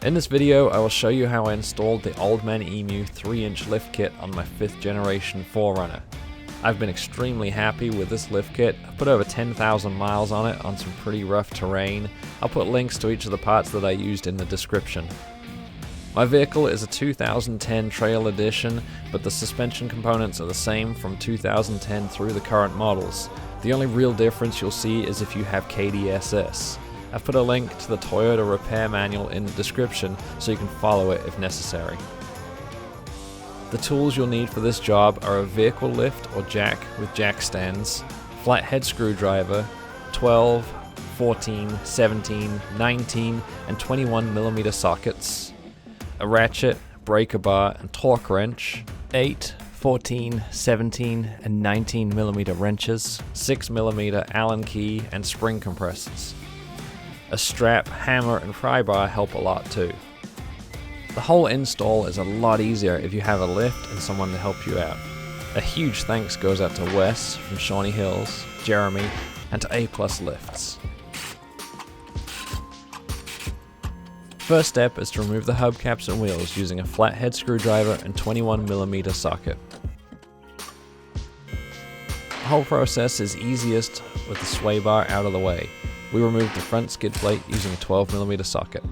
In this video, I will show you how I installed the Old Man Emu 3-inch lift kit on my 5th generation 4Runner. I've been extremely happy with this lift kit. I've put over 10,000 miles on it on some pretty rough terrain. I'll put links to each of the parts that I used in the description. My vehicle is a 2010 Trail Edition, but the suspension components are the same from 2010 through the current models. The only real difference you'll see is if you have KDSS. I've put a link to the Toyota repair manual in the description so you can follow it if necessary. The tools you'll need for this job are a vehicle lift or jack with jack stands, flathead screwdriver, 12, 14, 17, 19, and 21mm sockets, a ratchet, breaker bar, and torque wrench, 8, 14, 17, and 19mm wrenches, 6mm Allen key, and spring compressors. A strap, hammer, and pry bar help a lot too. The whole install is a lot easier if you have a lift and someone to help you out. A huge thanks goes out to Wes from Shawnee Hills, Jeremy, and to A+ Lifts. First step is to remove the hubcaps and wheels using a flathead screwdriver and 21mm socket. The whole process is easiest with the sway bar out of the way. We removed the front skid plate using a 12mm socket.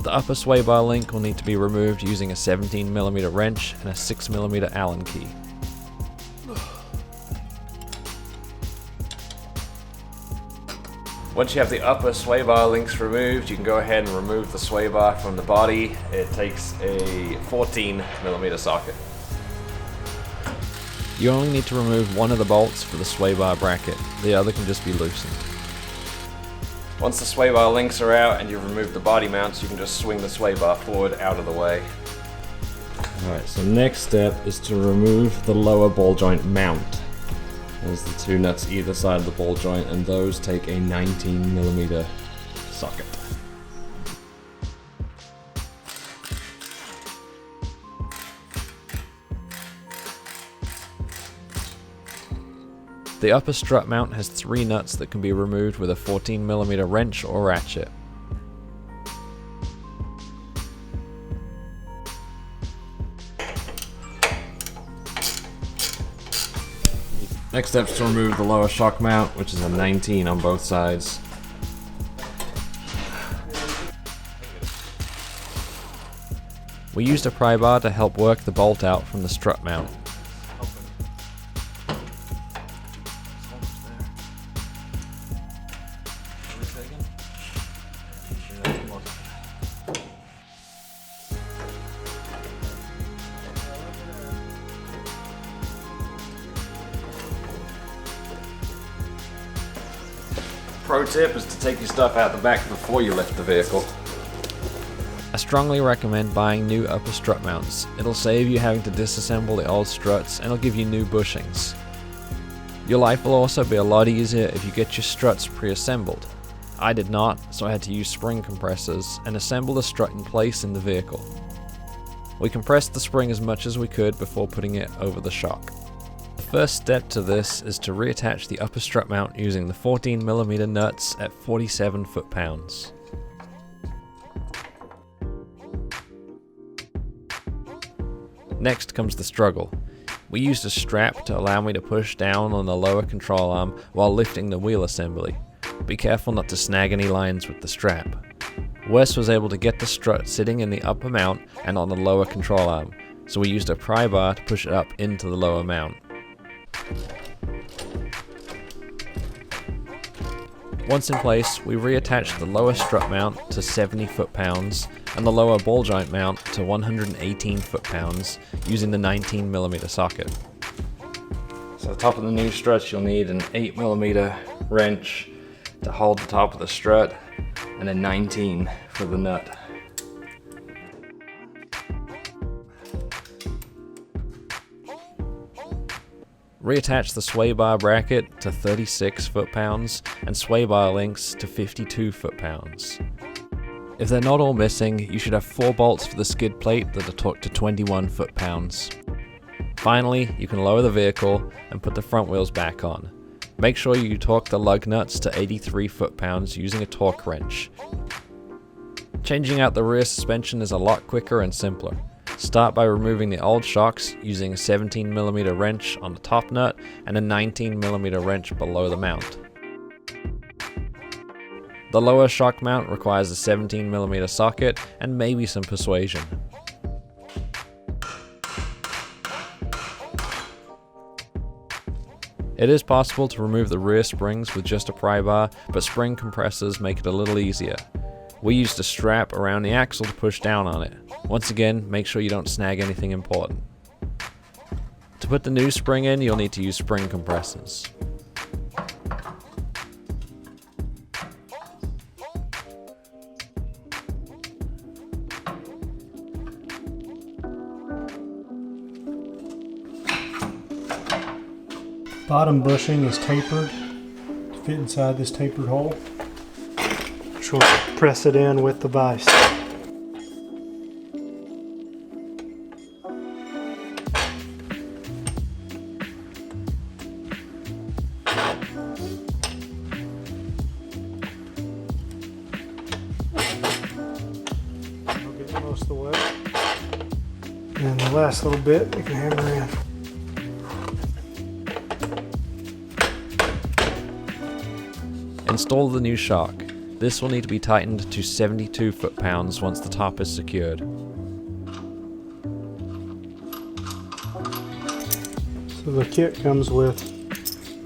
The upper sway bar link will need to be removed using a 17mm wrench and a 6mm Allen key. Once you have the upper sway bar links removed, you can go ahead and remove the sway bar from the body. It takes a 14mm socket. You only need to remove one of the bolts for the sway bar bracket. The other can just be loosened. Once the sway bar links are out and you've removed the body mounts, you can just swing the sway bar forward out of the way. Alright, so next step is to remove the lower ball joint mount. There's the two nuts either side of the ball joint, and those take a 19mm socket. The upper strut mount has 3 nuts that can be removed with a 14mm wrench or ratchet. Next step is to remove the lower shock mount, which is a 19 on both sides. We used a pry bar to help work the bolt out from the strut mount. Pro tip is to take your stuff out the back before you lift the vehicle. I strongly recommend buying new upper strut mounts. It'll save you having to disassemble the old struts and it'll give you new bushings. Your life will also be a lot easier if you get your struts pre-assembled. I did not, so I had to use spring compressors and assemble the strut in place in the vehicle. We compressed the spring as much as we could before putting it over the shock. The first step to this is to reattach the upper strut mount using the 14mm nuts at 47 foot-pounds. Next comes the struggle. We used a strap to allow me to push down on the lower control arm while lifting the wheel assembly. Be careful not to snag any lines with the strap. Wes was able to get the strut sitting in the upper mount and on the lower control arm, so we used a pry bar to push it up into the lower mount. Once in place, we reattached the lower strut mount to 70 foot-pounds and the lower ball joint mount to 118 foot-pounds using the 19mm socket. So the top of the new strut, you'll need an 8mm wrench to hold the top of the strut and a 19 for the nut. Reattach the sway bar bracket to 36 foot-pounds and sway bar links to 52 foot-pounds. If they're not all missing, you should have 4 bolts for the skid plate that are torqued to 21 foot-pounds. Finally, you can lower the vehicle and put the front wheels back on. Make sure you torque the lug nuts to 83 foot-pounds using a torque wrench. Changing out the rear suspension is a lot quicker and simpler. Start by removing the old shocks using a 17mm wrench on the top nut and a 19mm wrench below the mount. The lower shock mount requires a 17mm socket and maybe some persuasion. It is possible to remove the rear springs with just a pry bar, but spring compressors make it a little easier. We used a strap around the axle to push down on it. Once again, make sure you don't snag anything important. To put the new spring in, you'll need to use spring compressors. Bottom bushing is tapered to fit inside this tapered hole. We'll press it in with the vise. I'll get it most of the way. And the last little bit we can hammer in. Install the new shock. This will need to be tightened to 72 foot-pounds once the top is secured. So the kit comes with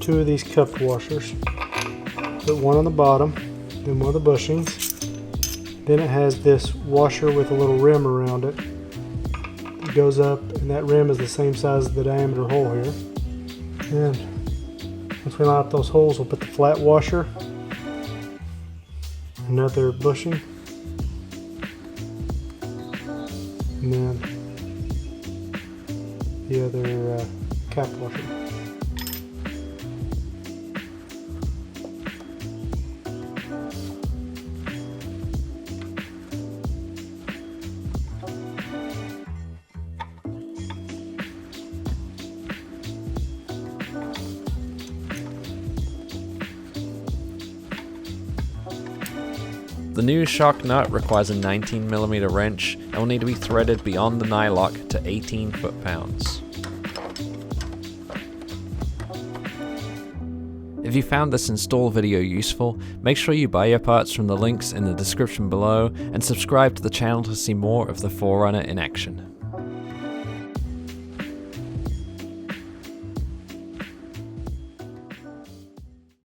2 of these cup washers. Put one on the bottom, then one of the bushings. Then it has this washer with a little rim around it. It goes up, and that rim is the same size as the diameter hole here. And once we line up those holes, we'll put the flat washer, another bushing, and then the other cap washer. The new shock nut requires a 19mm wrench and will need to be threaded beyond the nylock to 18 foot-pounds. If you found this install video useful, make sure you buy your parts from the links in the description below and subscribe to the channel to see more of the 4Runner in action.